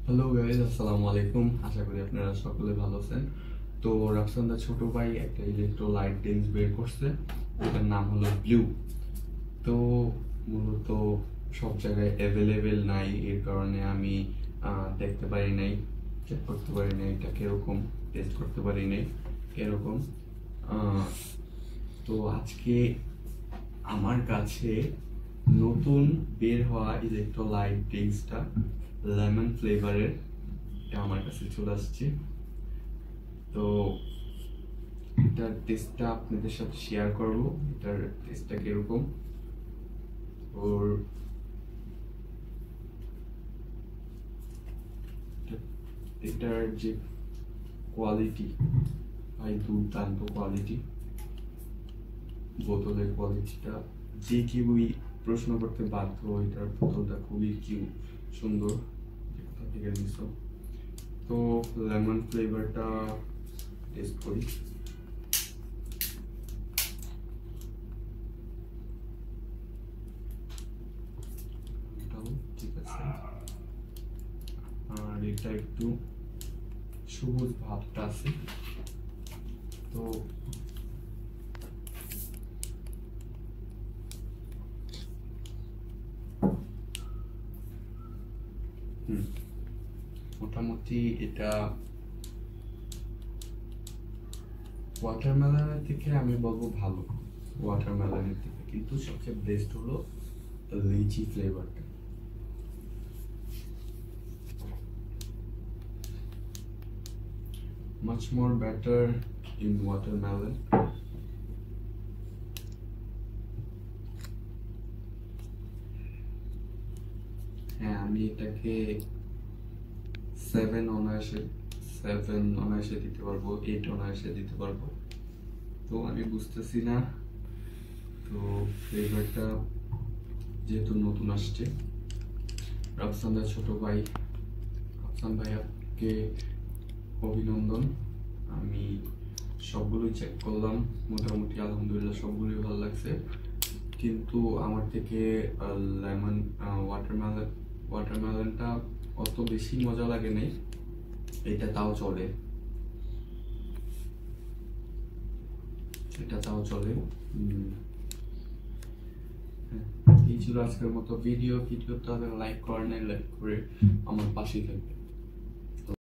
Hello guys, আসসালামু আলাইকুম। আশা করি আপনারা সকলে ভালো আছেন। তো রাফসানদার ছোট ভাই একটা ইলেকট্রোলাইট ড্রিঙ্কস বের করছে, এটার নাম হলো ব্লু। তো মূলত সব জায়গায় অ্যাভেলেবেল নাই, এর কারণে আমি দেখতে পারি নাই, চেক করতে পারি নাই এটা কিরকম, টেস্ট করতে পারি নাই এরকম। তো আজকে আমার কাছে নতুন বের হওয়া ইলেকট্রোলাইট ড্রিঙ্কসটা লেমন ফ্লেভারের আমার কাছে চলে আসছে। তো এটার টেস্টটা আপনাদের সাথে শেয়ার করব, এটার টেস্টটা কিরকম। ওর এটার যে কোয়ালিটি, ভাই দুর্দান্ত কোয়ালিটি। বোতলের কোয়ালিটিটা যে কেউই প্রশ্ন করতে বাধ্য, এটার বোতলটা খুবই সুন্দর, কোথা থেকে নিছো। তো লেমন ফ্লেভারটা টেস্ট করি। ঠিক আছে, আর এটা একটু সবুজ ভাবটা আছে। তো মোটামুটি এটা ওয়াটারমেলনের থেকে আমি বলবো ভালো, ওয়াটারমেলনের থেকে, কিন্তু সবচেয়ে বেস্ট হলো লিচি ফ্লেভারটা। much more better in watermelon. হ্যাঁ, আমি এটাকে 7 অনায়াসে দিতে পারবো, 8 অনায়াসে দিতে পারবো। তো আমি বুঝতেছি না, তো ফ্লেভারটা যেহেতু নতুন আসছে, রাফসানদার ছোট ভাই, রাফসান ভাইয়াকে অভিনন্দন। আমি সবগুলোই চেক করলাম, মোটামুটি আলহামদুলিল্লাহ সবগুলোই ভালো লাগছে, কিন্তু আমার থেকে লেমন ওয়াটারমেলনটা অত বেশি মজা লাগে নাই। এটা তাও চলে, এটা তাও চলে। এই ছিল আজকের মতো ভিডিওটা লাইক করেন, লাইক করে আমার পাশেই থাকবে।